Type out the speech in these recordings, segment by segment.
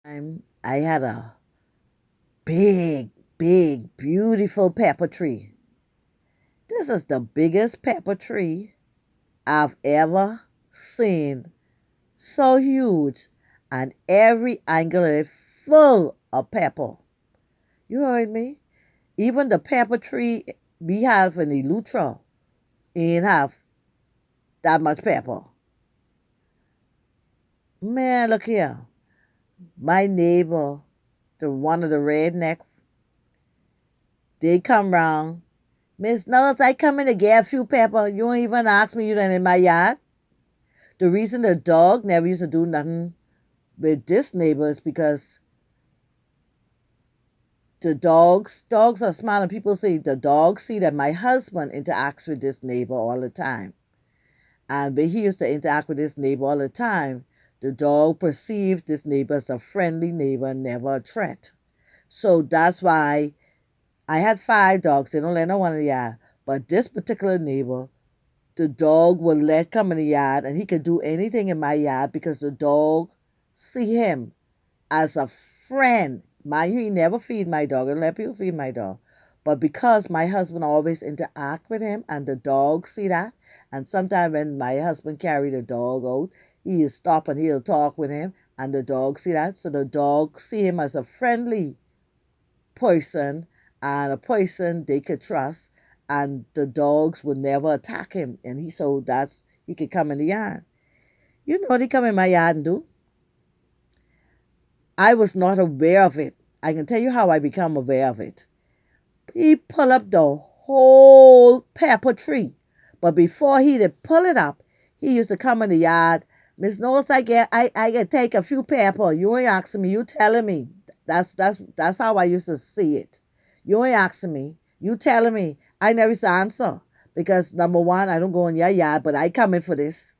I had a big, big, beautiful pepper tree. This is the biggest pepper tree I've ever seen. So huge, and every angle is full of pepper. You heard me? Even the pepper tree we have in the Lutra ain't have that much pepper. Man, look here. My neighbor, the one of the redneck, they come round. Miss Knowles, I come in to get a few pepper. You don't even ask me you done in my yard. The reason the dog never used to do nothing with this neighbor is because the dogs are smart, and people say the dogs see that my husband interacts with this neighbor all the time. And when he used to interact with this neighbor all the time, the dog perceived this neighbor as a friendly neighbor, never a threat. So that's why I had 5 dogs. They don't let no one in the yard. But this particular neighbor, the dog will let come in the yard, and he can do anything in my yard because the dog see him as a friend. Mind you, he never feed my dog. I don't let people feed my dog. But because my husband always interact with him and the dog see that, and sometimes when my husband carry the dog out, he'll stop and he'll talk with him, and the dog see that. So the dog see him as a friendly person and a person they could trust, and the dogs would never attack him. And he could come in the yard. You know what he come in my yard and do? I was not aware of it. I can tell you how I become aware of it. He pull up the whole pepper tree. But before he did pull it up, he used to come in the yard. Miss Knowles, I can take a few pepper. You ain't asking me, you telling me. That's how I used to see it. You ain't asking me. You telling me. I never used to answer. Because number one, I don't go in your yard, but I come in for this.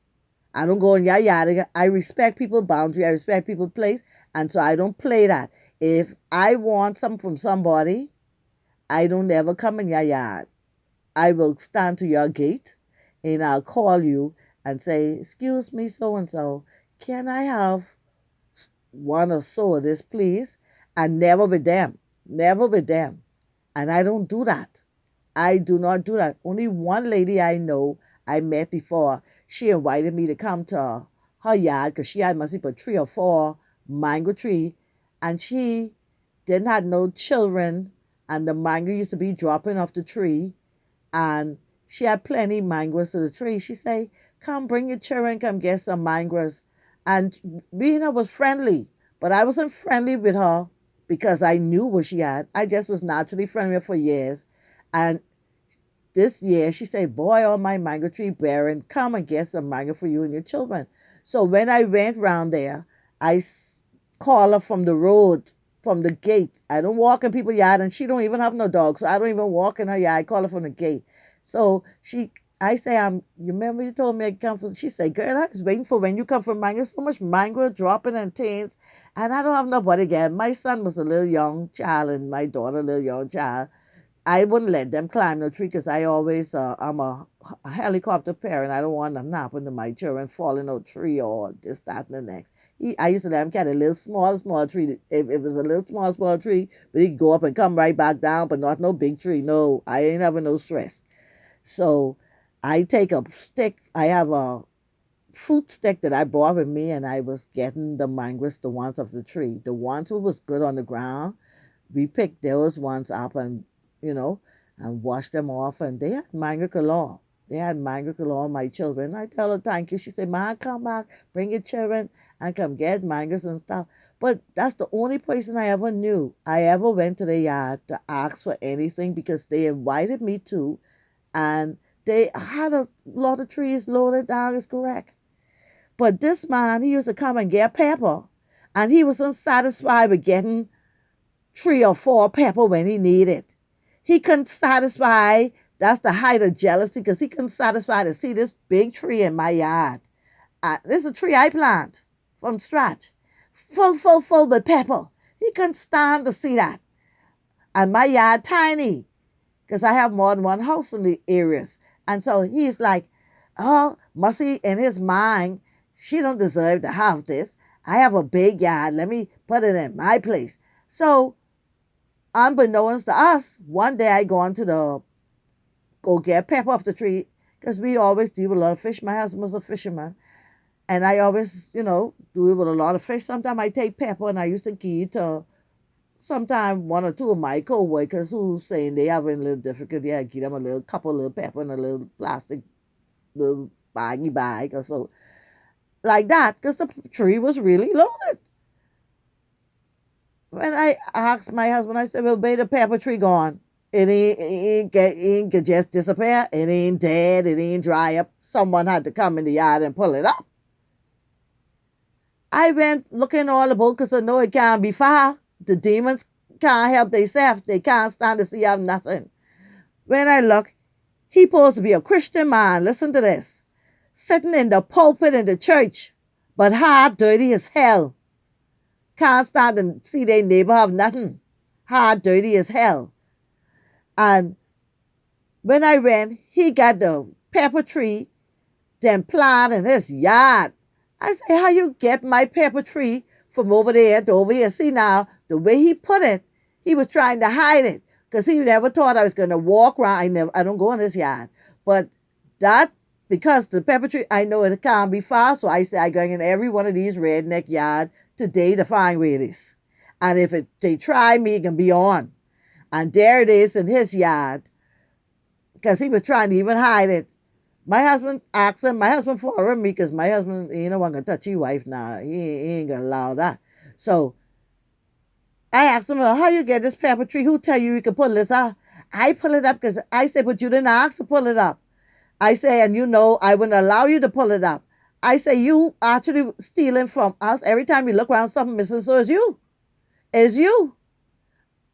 I don't go in your yard. I respect people's boundary. I respect people's place. And so I don't play that. If I want something from somebody, I don't ever come in your yard. I will stand to your gate and I'll call you and say, excuse me, so and so, can I have one or so of this, please? And never with them. Never with them. And I don't do that. I do not do that. Only one lady I know I met before, she invited me to come to her yard because she had must be 3 or 4 mango tree, and she didn't have no children, and the mango used to be dropping off the tree, and she had plenty mangoes to the tree. She say, "Come, bring your children, come get some mangoes." And me and her was friendly, but I wasn't friendly with her because I knew what she had. I just was naturally friendly with her for years, and this year she said, "Boy, all my mango tree bearing, come and get some mango for you and your children." So when I went round there, call her from the road, from the gate. I don't walk in people's yard, and she don't even have no dog, so I don't even walk in her yard. I call her from the gate. So I say, you remember you told me I come from? She said, "Girl, I was waiting for when you come from mango. So much mango dropping and things, and I don't have nobody again." My son was a little young child, and my daughter a little young child. I wouldn't let them climb the tree because I'm a helicopter parent. I don't want nothing to happen to my children falling out tree or this, that, and the next. I used to let him catch a little small tree. If it was a little small tree, but he could go up and come right back down, but not no big tree. No, I ain't having no stress. So I take a stick. I have a fruit stick that I brought with me, and I was getting the mangoes, the ones of the tree. The ones who was good on the ground, we picked those ones up and, you know, and washed them off. And they had mango galore. They had mango galore, my children. I tell her thank you. She said, "Ma, come back, bring your children and come get mangoes and stuff." But that's the only person I ever knew. I ever went to the yard to ask for anything because they invited me to, and they had a lot of trees loaded down, is correct. But this man, he used to come and get pepper, and he was unsatisfied with getting 3 or 4 pepper when he needed. He couldn't satisfy. That's the height of jealousy because he couldn't satisfy to see this big tree in my yard. This is a tree I plant from scratch, full with pepper. He couldn't stand to see that. And my yard tiny because I have more than one house in the areas. And so he's like, "Oh, must he in his mind, she don't deserve to have this." I have a big yard. Let me put it in my place. So, unbeknownst to us, one day I go get pepper off the tree because we always deal with a lot of fish. My husband was a fisherman. And I always, do it with a lot of fish. Sometimes I take pepper and I used to give it to sometimes one or two of my co-workers who saying they having a little difficulty. I give them a little couple little pepper in a little plastic little baggy bag or so. Like that, because the tree was really loaded. When I asked my husband, I said, well, babe, the pepper tree gone. It ain't just disappear. It ain't dead. It ain't dry up. Someone had to come in the yard and pull it up. I went looking all about because I know it can't be far. The demons can't help themselves. They can't stand to see of nothing. When I look, he supposed to be a Christian man. Listen to this. Sitting in the pulpit in the church, but heart dirty as hell. Can't stand to see their neighbor have nothing. Heart dirty as hell. And when I went, he got the pepper tree, then planted in his yard. I say, how you get my pepper tree from over there to over here? See now, the way he put it, he was trying to hide it because he never thought I was going to walk around. I don't go in his yard. But that, because the pepper tree, I know it can't be far. So I say, I go in every one of these redneck yard today to find where it is. And if they try me, it can be on. And there it is in his yard because he was trying to even hide it. My husband asked him, my husband followed me because my husband, he don't want to touch his wife now. He ain't going to allow that. So I asked him, well, how you get this pepper tree? Who tell you can pull this out? I pull it up because I said, but you didn't ask to pull it up. I say, and I wouldn't allow you to pull it up. I say, you actually stealing from us. Every time you look around, something missing, so it's you. It's you.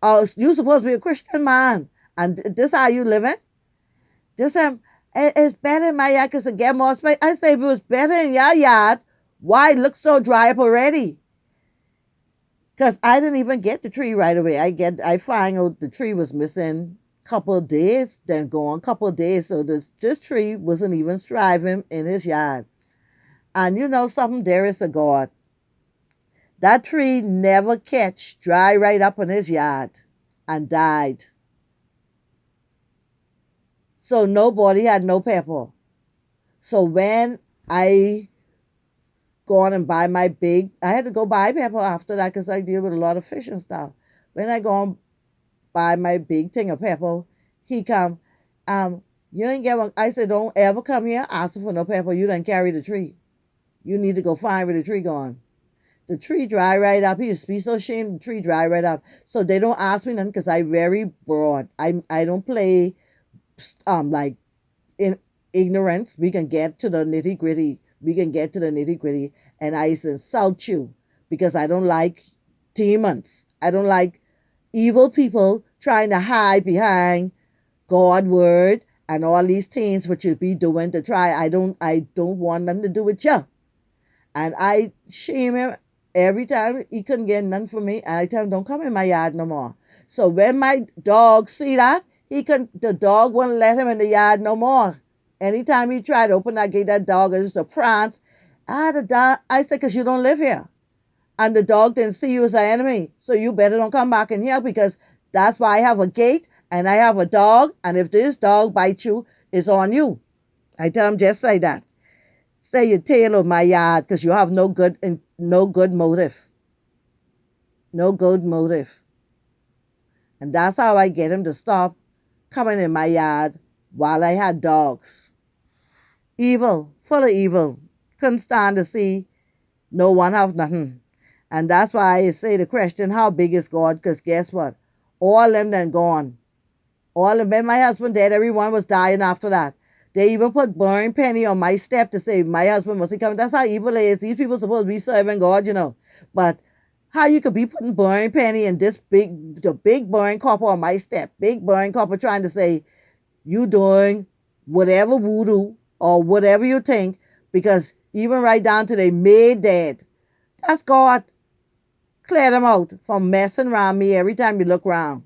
Oh, you supposed to be a Christian man. And this how you living? This it's better in my yard because it get more space. I say, if it was better in your yard, why it look so dry up already? Because I didn't even get the tree right away. I find out the tree was missing a couple of days, then gone a couple of days. So this tree wasn't even thriving in his yard. And you know something, there is a God. That tree never catch dry right up in his yard and died. So nobody had no pepper. So when I go on and buy I had to go buy pepper after that because I deal with a lot of fish and stuff. When I go and buy my big thing of pepper, he come, you ain't get one. I said, don't ever come here asking for no pepper. You done carry the tree. You need to go find where the tree gone. The tree dry right up. He used to be so ashamed the tree dry right up. So they don't ask me nothing because I very broad. I don't play like in ignorance. We can get to the nitty gritty. And I insult you because I don't like demons. I don't like evil people trying to hide behind God's word and all these things which you be doing to try. I don't want nothing to do with you. And I shame him every time he couldn't get nothing from me. And I tell him, don't come in my yard no more. So when my dog see that, the dog wouldn't let him in the yard no more. Anytime he tried to open that gate, that dog is just a prance. The dog, I said, because you don't live here. And the dog didn't see you as an enemy. So you better don't come back in here because that's why I have a gate and I have a dog. And if this dog bites you, it's on you. I tell him just like that. Stay your tail of my yard because you have no good motive. No good motive. And that's how I get him to stop coming in my yard while I had dogs. Evil, full of evil. Couldn't stand to see no one have nothing. And that's why I say the question, how big is God? Because guess what? All them then gone. All of them, my husband dead, everyone was dying after that. They even put burning penny on my step to say my husband wasn't coming. That's how evil it is. These people supposed to be serving God, But how you could be putting burning penny in the big burning copper on my step, big burning copper trying to say, you doing whatever voodoo or whatever you think, because even right down to they made dead. That's God. Clear them out from messing around me every time you look around.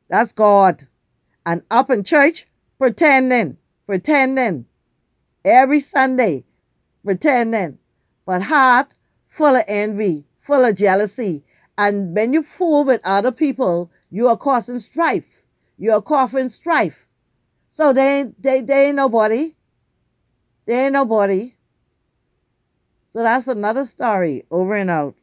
That's God. And up in church, pretending. Every Sunday, pretending. But heart full of envy, full of jealousy. And when you fool with other people, you are causing strife. You are causing strife. So they ain't nobody. They ain't nobody. So that's another story. Over and out.